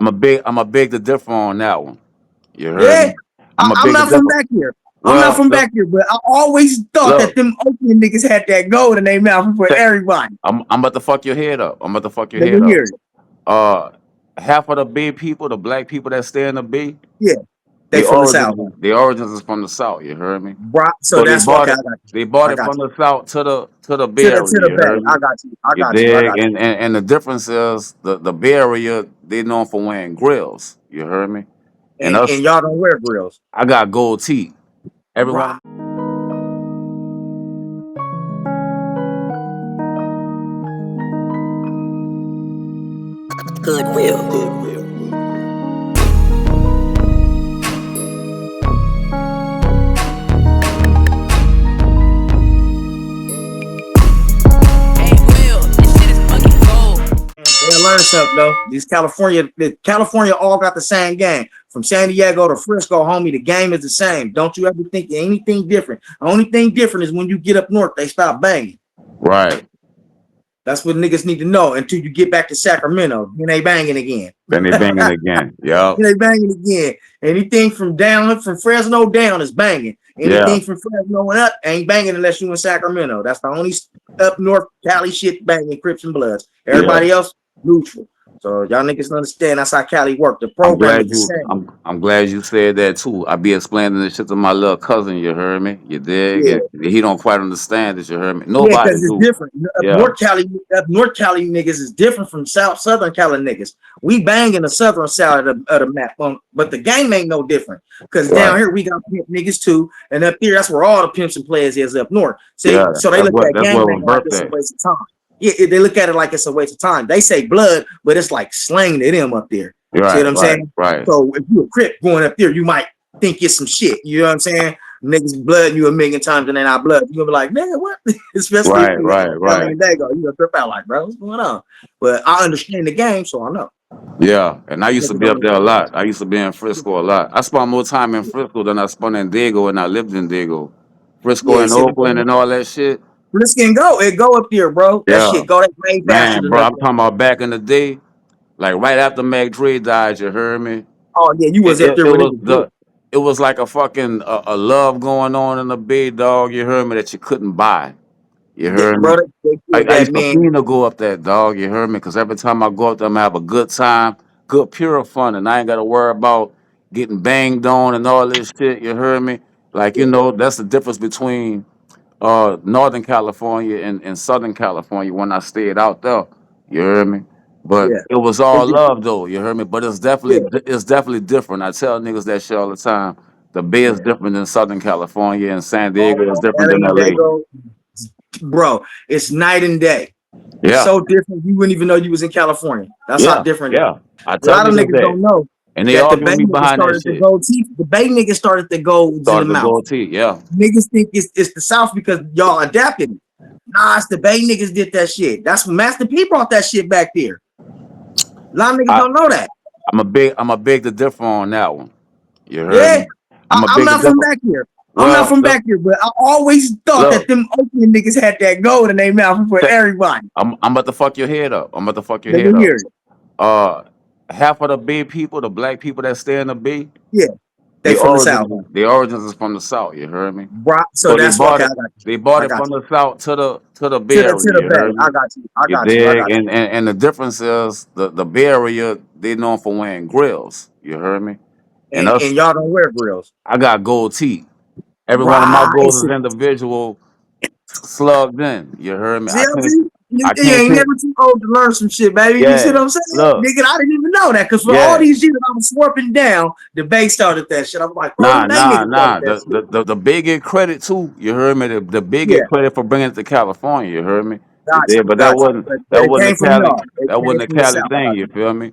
I'm a big to differ on that one. You heard Yeah, me? I'm a I'm big to not from differ. back here. I'm not Well, from back here, but I always thought that look, them Oakland niggas had that gold in their mouth for check. everybody. I'm about to fuck your head up. I'm about to fuck your Let me head up. hear it. Uh, half of the B people, the black people that stay in the B, Yeah, they the from the South. origins is from the South. You heard me? So So that's what, okay, I got you. they bought I it got from you. the South to the Bay To Area. the You Bay. heard I me? got you. I You got you. I dig? got you. And the difference is the Bay Area they known for wearing grills. You heard me? And us, And y'all don't wear grills. I got gold teeth. Right. Everyone. Goodwill. Goodwill. Yeah, learn something though. The California all got the same game. From San Diego to Frisco, homie, the game is the same. Don't you ever think anything different. The only thing different is when you get up north, they stop banging. Right. That's what niggas need to know until you get back to Sacramento. Then they banging again. Then they banging again. Yup. They banging again. Anything from Fresno down is banging. Yeah. Anything from Fresno and up ain't banging unless you in Sacramento. That's the only up north Cali shit banging Crips and Bloods. Yeah. Everybody else neutral. So y'all niggas understand that's how Cali work. The I'm program is glad the you. same. I'm glad you said that too. I be explaining this shit to my little cousin. You heard me? You dig? Yeah. And he don't quite understand it. You heard me? Yeah, Nobody because it's do. different. Yeah. Up North Cali niggas is different from Southern Cali niggas. We bang in the southern side of the map, but the game ain't no different. Because Right. down here we got pimp niggas too, and up here that's where all the pimps and players is up north. Yeah. See, so they look at That's gang where we banging like birthday. it's a waste of time. Yeah, they look at it like it's a waste of time. They say blood, but it's like slang to them up there. See what Right. I'm Right. saying? Right. So if you a Crip going up there, you might think it's some shit. You know what I'm saying? Niggas blood you a million times and they're not blood. You're gonna be like, nigga, what? Especially if Right. you Right. Right. and they go, you gonna trip out like, bro, what's going on? But I understand the game, so I know. Yeah. And I used to Niggas be don't up there a understand. lot. I used to be in Frisco a lot. I spent more time in Frisco than I spent in Dago, and I lived in Dago. Frisco Yeah, and see what I'm Oakland saying? and all that shit. This can go. It go up there, bro. That Yeah. shit go that way faster Man, than bro, up I'm there. talking about back in the day, like right after Mac Dre died. You heard me? Oh yeah, you was up there It when it was was good. it was like a fucking a love going on in the Bay, dog. You heard me? That you couldn't buy. You heard me? Bro, they killed I that used to man. fiend to go up that, dog. You heard me? Because every time I go up there, I'm have a good time, good pure fun, and I ain't got to worry about getting banged on and all this shit. You heard me? Like, you know, that's the difference between Northern California and Southern California when I stayed out there. You heard me? But Yeah. it was It's all just, love though. You heard me? But yeah, it's definitely different. I tell niggas that shit all the time. The Bay is yeah. different than Southern California, and San Oh Diego is no, different San than LA. Diego, bro, it's night and day. It's Yeah, so different. You wouldn't even know you was in California. That's how yeah, different it is. yeah. I A tell lot of niggas niggas that, don't know and they that the argue Bay with me niggas behind that started the shit. gold teeth. The Bay niggas started the golds in the Started to mouth. go T. Yeah, Niggas think it's the South because y'all adapted it. Nah, it's the Bay niggas did that shit. That's when Master P brought that shit back there. A lot of niggas I, don't know that. I'm a big to differ on that one. You heard Yeah, me? I'm a I'm big to not from differ. back here. I'm not Well, from back here, but I always thought look, that them Oakland niggas had that gold in their mouth for check. everybody. I'm about to fuck your head up. I'm about to fuck your Let head me up. hear it. Uh, half of the B people, the black people that stay in the B, Yeah, they from the South. the origins is from the South. You heard me? So So that's why, okay, I got you. they bought I it got from you. the South to the Bay To Area. the You Bay. heard I me? got you. I You got you. I dig? got you. And the difference is the Bay Area they known for wearing grills. You heard me? And us, And y'all don't wear grills. I got gold teeth. Every one of my Right. goals is individual, slugged in. You heard me? See, see? I You can't ain't take. never too old to learn some shit, baby. You see Yeah, what I'm saying? look, Nigga, I didn't even know that. Because for all yeah. these years I was swarping down, the Bay started that shit. I was like, bro, the Nah, Bay nah, niggas started nah. that shit. The big get credit too. You heard me. The big Yeah, get credit for bringing it to California. You heard me. You got did, you, but got you. But that it wasn't a came from Cali y'all. It that came wasn't a from the Cali South. I thing. got You you. feel me?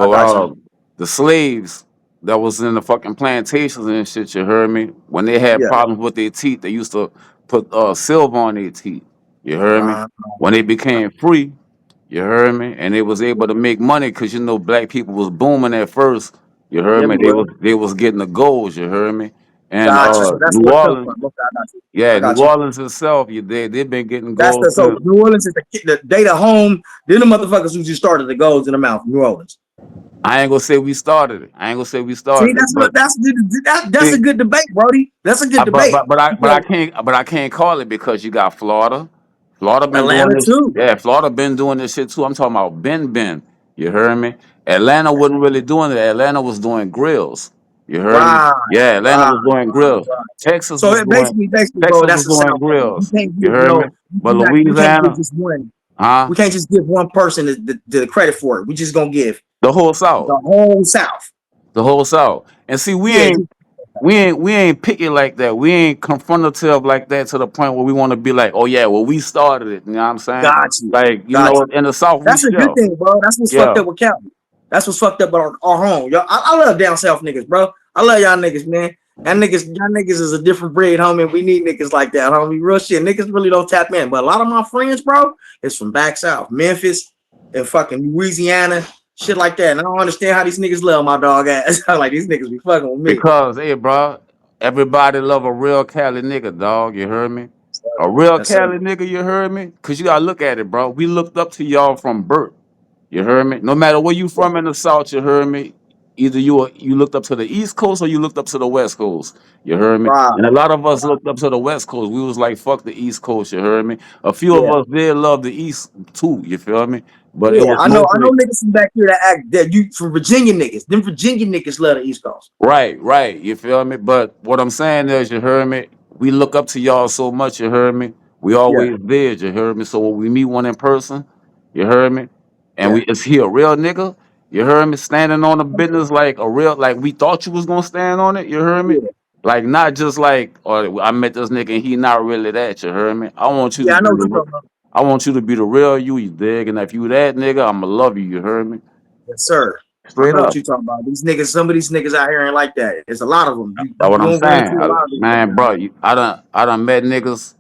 I But got you. the slaves that was in the fucking plantations and shit. You heard me. When they had Yeah. problems with their teeth, they used to put silver on their teeth. You heard me. Uh, When they became free, you heard me, and they was able to make money because you know black people was booming at first. You heard yeah, me. bro. They was getting the goals. You heard me. And Got you. So that's New where it comes Orleans, from. Okay, I got you. I yeah, New got you. Orleans itself, they've been getting That's goals so since. New Orleans is they the home. Then the motherfuckers who just started the golds in the mouth. New Orleans. I ain't gonna say we started it. I ain't gonna say we See, started it, that's what but that's a see, good debate, Brody. That's a good debate I because can't call it because you got Florida. Florida been doing Atlanta this. too. Yeah, Florida been doing this shit too. I'm talking about Ben. You heard me? Atlanta wasn't really doing it. Atlanta was doing grills. You heard me? Right, Yeah, Atlanta right, was doing right, grills. right. Texas So was it doing basically, bro, Texas that's was the doing South thing. You grills. can't You give heard me? But we can't give Louisiana, just one. huh? We can't just give one person the credit for it. We just gonna give The whole South. the whole South. The whole South. And see, we Yeah, ain't we ain't picky like that. We ain't confrontative like that to the point where we want to be like, oh yeah, well we started it. You know what I'm saying? got you, Like, you got know, you. in the South we That's a good shell. thing, bro. That's what's fucked Yeah. up with Cali. That's what's fucked up with our home. Yo, I love down south niggas, bro. I love y'all niggas, man. Y'all niggas is a different breed, homie. We need niggas like that, homie. Real shit. Niggas really don't tap in. But a lot of my friends, bro, is from back south, Memphis and fucking Louisiana, shit like that. And I don't understand how these niggas love my dog ass. Like these niggas be fucking with me. Because, hey, bro, everybody love a real Cali nigga, dog. You heard me? A real Yes, sir. Cali nigga, you heard me? Cause you gotta look at it, bro. We looked up to y'all from birth. You heard me? No matter where you from in the South, you heard me. Either you looked up to the East Coast or you looked up to the West Coast. You heard me? Right. And a lot of us looked up to the West Coast. We was like, fuck the East Coast. You heard me? A few of Yeah. us did love the East too. You feel me? But it Yeah. was I know mostly niggas from back here that act that you from Virginia niggas. Them Virginia niggas love the East Coast. right. You feel me? But what I'm saying is, you heard me. We look up to y'all so much. You heard me. We Yeah. always did. You heard me. So when we meet one in person, you heard me. And Yeah. we is he a real nigga? You heard me standing on the business like a real like we thought you was gonna stand on it. You heard me. Yeah. Like not just like oh I met this nigga and he not really that. You heard me. I want you to Yeah. I be know what the you're talking about. I want you to be the real you. You dig? And if you that nigga, I'ma love you. You heard me. Yes, sir. I Straight know what up. you're talking about. These niggas, some of these niggas out here ain't like that. There's a lot of them. That's what You I'm don't run into saying. a lot of these niggas Man, out bro, I done met niggas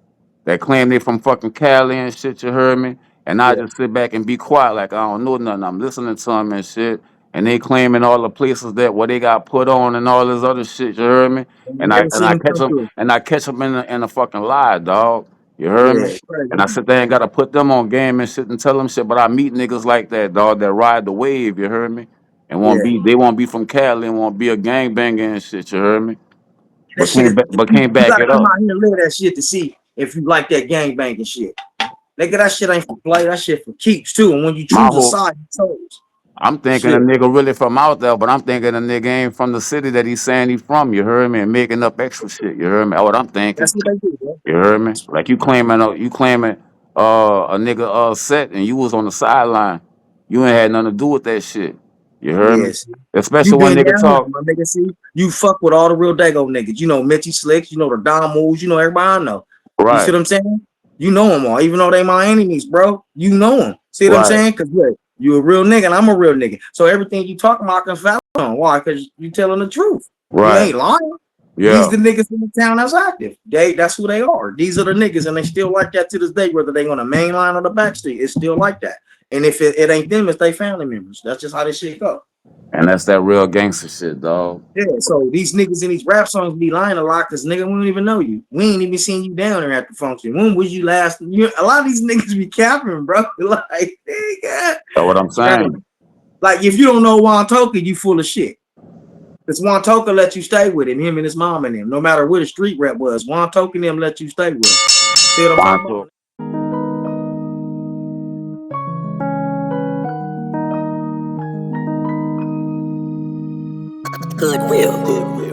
that claim they from fucking Cali and shit, you heard me? And I here. just sit back and be quiet like I don't know nothing. I'm listening to them and shit. And they claiming all the places that what they got put on and all this other shit, you heard me? Yeah. You never seen them come through. And I catch them in a fucking lie, dog. You heard me? Yeah, crazy. And I sit there and gotta put them on game and shit and tell them shit. But I meet niggas like that, dog, that ride the wave, you heard me? And Yeah. they won't be from Cali and won't be a gangbanger and shit, you heard me? That shit is But can't you back gotta it come up. out here and live that shit to see if you like that gang banging shit. Nigga, that shit ain't for play. That shit for keeps too. And when you My choose a whole side, you chose. I'm thinking a Shit. nigga really from out there, but I'm thinking a nigga ain't from the city that he's saying he from. You heard me? And making up extra shit. You heard me? That's what I'm thinking. That's what they do, bro. You heard me? Like you claiming a nigga set and you was on the sideline. You ain't had nothing to do with that shit. You heard me? Yes. You Especially when been nigga down here, talk my nigga. See, you fuck with all the real Dago niggas. You know Mitchy Slicks, you know the Don Moves, you know everybody I know. You see right, what I'm saying? You know them all, even though they my enemies, bro. You know them. See what I'm right, saying? Cause look, you a real nigga and I'm a real nigga. So everything you talking about I can valid on. Why? Cause you telling the truth. You right. ain't lying. These Yeah. the niggas in the town that's active. That's who they are. These are the niggas, and they still like that to this day, whether they on the main line or the back street. It's still like that. And if it ain't them, it's they family members. That's just how this shit go. And that's that real gangster shit, dog. Yeah, so these niggas in these rap songs be lying a lot because nigga, we don't even know you. We ain't even seen you down there at the function. When was you last? A lot of these niggas be capping, bro. Like, nigga. That's what I'm saying. Like, if you don't know Juan Toka, you full of shit. Because Juan Toka let you stay with him and his mom and him. No matter what the street rep was, Juan Toka and them let you stay with him. See what I'm talking Wanto. about? Goodwill.